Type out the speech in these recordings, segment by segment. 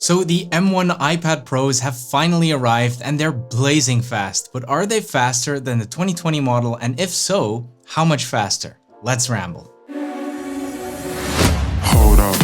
So the M1 iPad Pros have finally arrived and they're blazing fast, but are they faster than the 2020 model, and if so, how much faster? Let's ramble. Hold up,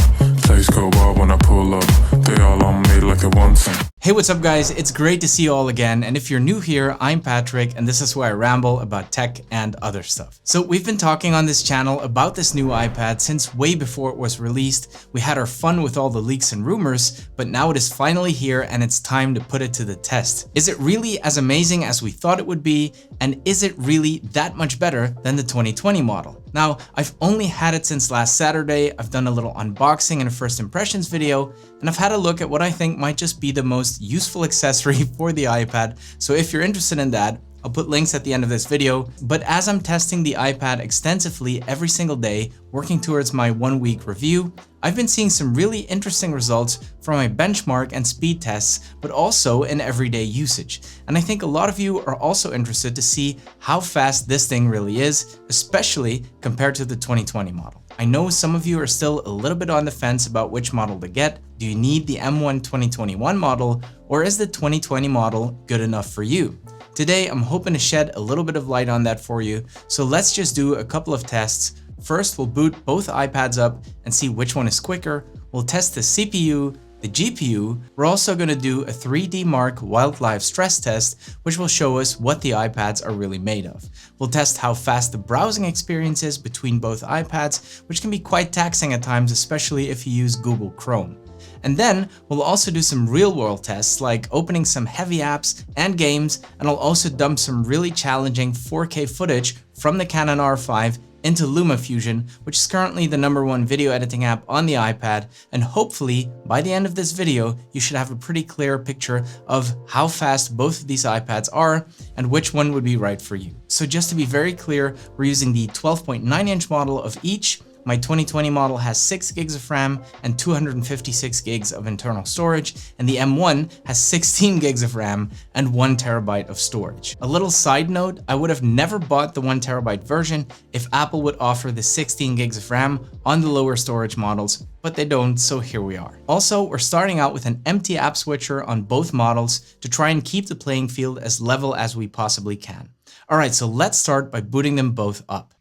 place go wild when I pull up. They all on me like it wants some. Hey, what's up guys? It's great to see you all again, and if you're new here, I'm Patrick and this is where I ramble about tech and other stuff. So we've been talking on this channel about this new iPad since way before it was released. We had our fun with all the leaks and rumors, but now it is finally here and it's time to put it to the test. Is it really as amazing as we thought it would be? And is it really that much better than the 2020 model? Now, I've only had it since last Saturday. I've done a little unboxing and a first impressions video, and I've had a look at what I think might just be the most useful accessory for the iPad. So if you're interested in that, I'll put links at the end of this video. But as I'm testing the iPad extensively every single day, working towards my 1-week review, I've been seeing some really interesting results from my benchmark and speed tests, but also in everyday usage. And I think a lot of you are also interested to see how fast this thing really is, especially compared to the 2020 model. I know some of you are still a little bit on the fence about which model to get. Do you need the M1 2021 model, or is the 2020 model good enough for you? Today, I'm hoping to shed a little bit of light on that for you, so let's just do a couple of tests. First, we'll boot both iPads up and see which one is quicker. We'll test the CPU, the GPU. We're also going to do a 3D Mark wildlife stress test, which will show us what the iPads are really made of. We'll test how fast the browsing experience is between both iPads, which can be quite taxing at times, especially if you use Google Chrome. And then we'll also do some real-world tests, like opening some heavy apps and games, and I'll also dump some really challenging 4K footage from the Canon R5 into Lumafusion, which is currently the #1 video editing app on the iPad, and hopefully by the end of this video you should have a pretty clear picture of how fast both of these iPads are and which one would be right for you. So just to be very clear, we're using the 12.9-inch model of each. My 2020 model has 6 gigs of RAM and 256 gigs of internal storage, and the M1 has 16 gigs of RAM and 1 terabyte of storage. A little side note, I would have never bought the 1 terabyte version if Apple would offer the 16 gigs of RAM on the lower storage models, but they don't, so here we are. Also, we're starting out with an empty app switcher on both models to try and keep the playing field as level as we possibly can. Alright, so let's start by booting them both up.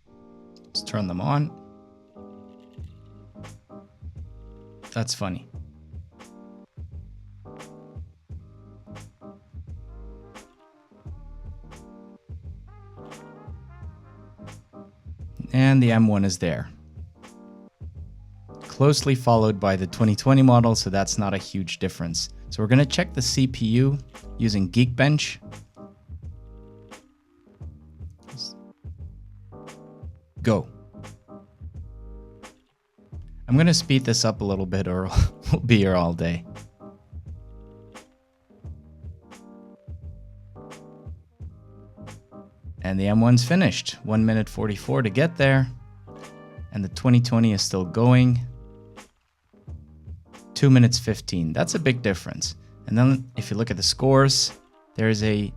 Let's turn them on. That's funny. And the M1 is there. Closely followed by the 2020 model, so that's not a huge difference. So we're going to check the CPU using Geekbench. Go. I'm going to speed this up a little bit or we'll be here all day. And the M1's finished. 1 minute 44 to get there. And the 2020 is still going. 2 minutes 15. That's a big difference. And then if you look at the scores, there is a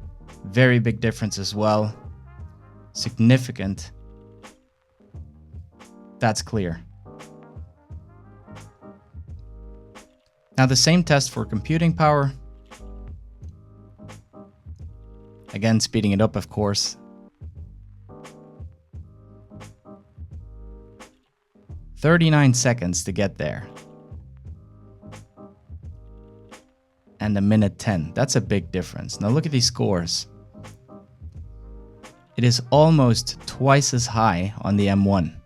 very big difference as well. Significant. That's clear. Now the same test for computing power. Again, speeding it up, of course. 39 seconds to get there. And 1:10. That's a big difference. Now look at these scores. It is almost twice as high on the M1.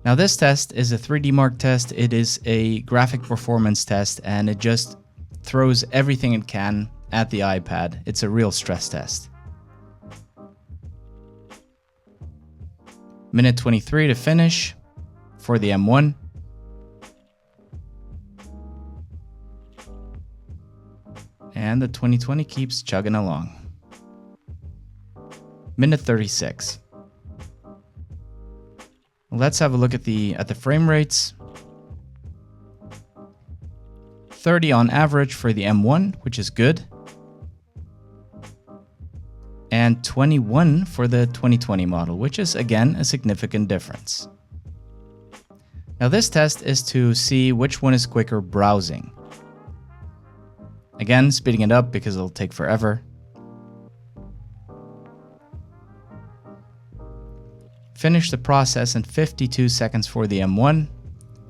Now this test is a 3D Mark test, it is a graphic performance test, and it just throws everything it can at the iPad. It's a real stress test. 1:23 to finish for the M1. And the 2020 keeps chugging along. 1:36. Let's have a look at the frame rates. 30 on average for the M1, which is good. And 21 for the 2020 model, which is again a significant difference. Now this test is to see which one is quicker browsing. Again, speeding it up because it'll take forever. Finish the process in 52 seconds for the M1.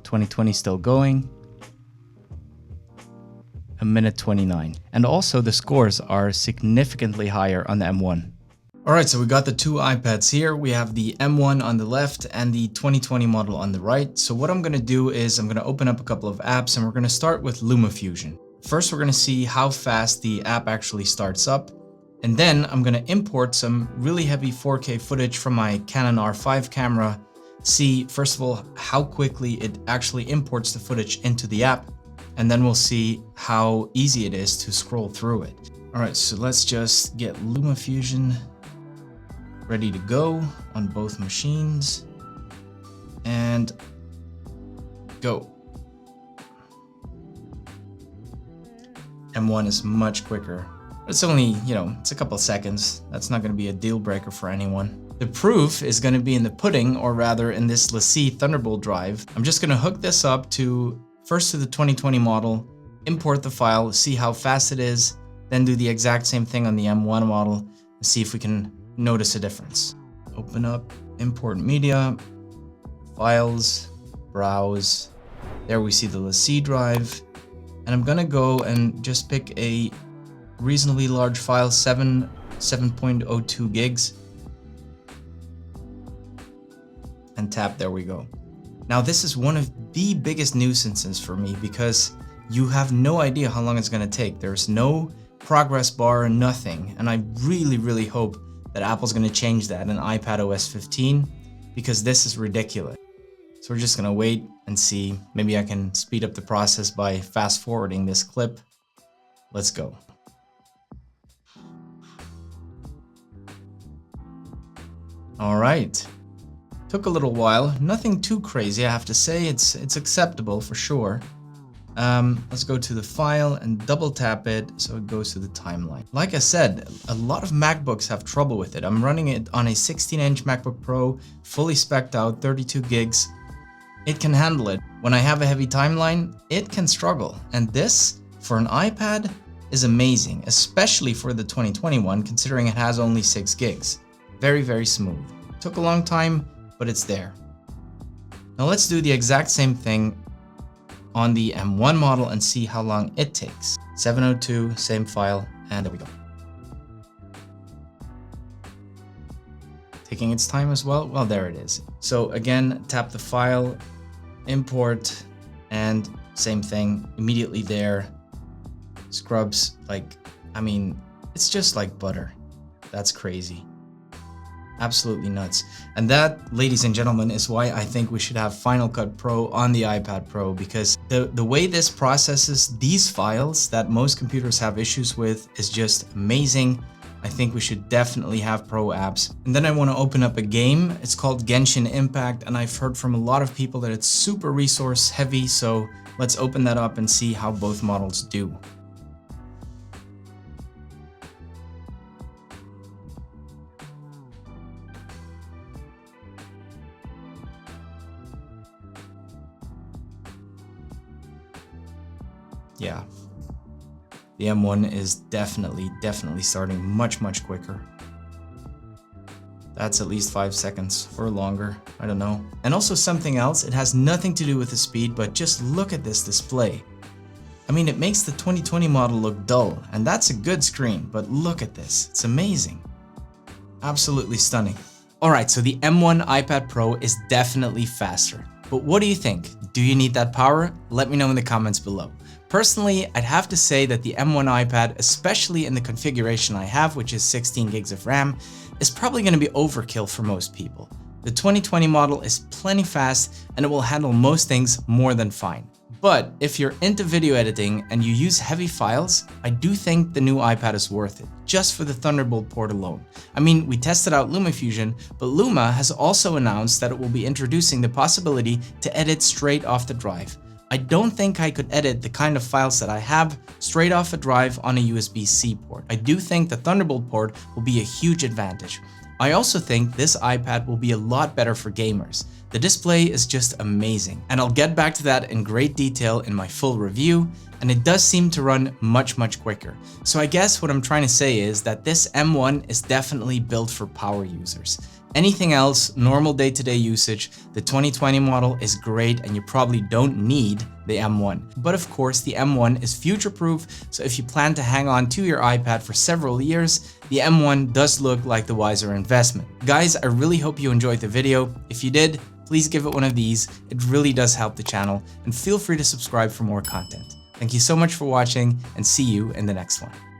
2020 still going. A minute 29. And also the scores are significantly higher on the M1. Alright, so we got the two iPads here. We have the M1 on the left and the 2020 model on the right. So what I'm going to do is I'm going to open up a couple of apps and we're going to start with Lumafusion. First, we're going to see how fast the app actually starts up. And then I'm going to import some really heavy 4K footage from my Canon R5 camera. See, first of all, how quickly it actually imports the footage into the app. And then we'll see how easy it is to scroll through it. All right, so let's just get Lumafusion ready to go on both machines. And go. M1 is much quicker. It's only, it's a couple seconds. That's not going to be a deal breaker for anyone. The proof is going to be in the pudding, or rather in this LaCie Thunderbolt drive. I'm just going to hook this up first to the 2020 model, import the file, see how fast it is, then do the exact same thing on the M1 model and see if we can notice a difference. Open up, import media, files, browse. There we see the LaCie drive. And I'm going to go and just pick a reasonably large file, 7.02 gigs. And tap, there we go. Now this is one of the biggest nuisances for me because you have no idea how long it's going to take. There's no progress bar, nothing. And I really, really hope that Apple's going to change that in iPadOS 15 because this is ridiculous. So we're just going to wait and see. Maybe I can speed up the process by fast forwarding this clip. Let's go. All right. Took a little while. Nothing too crazy, I have to say. It's acceptable for sure. Let's go to the file and double tap it so it goes to the timeline. Like I said, a lot of MacBooks have trouble with it. I'm running it on a 16-inch MacBook Pro, fully spec'd out, 32 gigs. It can handle it. When I have a heavy timeline, it can struggle. And this, for an iPad, is amazing, especially for the 2021, considering it has only 6 gigs. Very, very smooth. Took a long time, but it's there. Now let's do the exact same thing on the M1 model and see how long it takes. 702, same file, and there we go. Taking its time as well. Well, there it is. So again, tap the file, import, and same thing, immediately there. Scrubs, it's just like butter. That's crazy. Absolutely nuts. And that, ladies and gentlemen, is why I think we should have Final Cut Pro on the iPad Pro, because the way this processes these files that most computers have issues with is just amazing. I think we should definitely have Pro apps. And then I want to open up a game. It's called Genshin Impact, and I've heard from a lot of people that it's super resource heavy, so let's open that up and see how both models do. Yeah, the M1 is definitely starting much quicker. That's at least 5 seconds or longer, I don't know. And also something else, it has nothing to do with the speed, but just look at this display. I mean, it makes the 2020 model look dull, and that's a good screen, but look at this, it's amazing. Absolutely stunning. Alright, so the M1 iPad Pro is definitely faster. But what do you think? Do you need that power? Let me know in the comments below. Personally, I'd have to say that the M1 iPad, especially in the configuration I have, which is 16 gigs of RAM, is probably going to be overkill for most people. The 2020 model is plenty fast and it will handle most things more than fine. But if you're into video editing and you use heavy files, I do think the new iPad is worth it, just for the Thunderbolt port alone. I mean, we tested out Lumafusion, but Luma has also announced that it will be introducing the possibility to edit straight off the drive. I don't think I could edit the kind of files that I have straight off a drive on a USB-C port. I do think the Thunderbolt port will be a huge advantage. I also think this iPad will be a lot better for gamers. The display is just amazing, and I'll get back to that in great detail in my full review. and it does seem to run much quicker. So I guess what I'm trying to say is that this M1 is definitely built for power users. Anything else, normal day-to-day usage, the 2020 model is great and you probably don't need the M1. But of course, the M1 is future-proof, so if you plan to hang on to your iPad for several years, the M1 does look like the wiser investment. Guys, I really hope you enjoyed the video. If you did, please give it one of these. It really does help the channel, and feel free to subscribe for more content. Thank you so much for watching, and see you in the next one.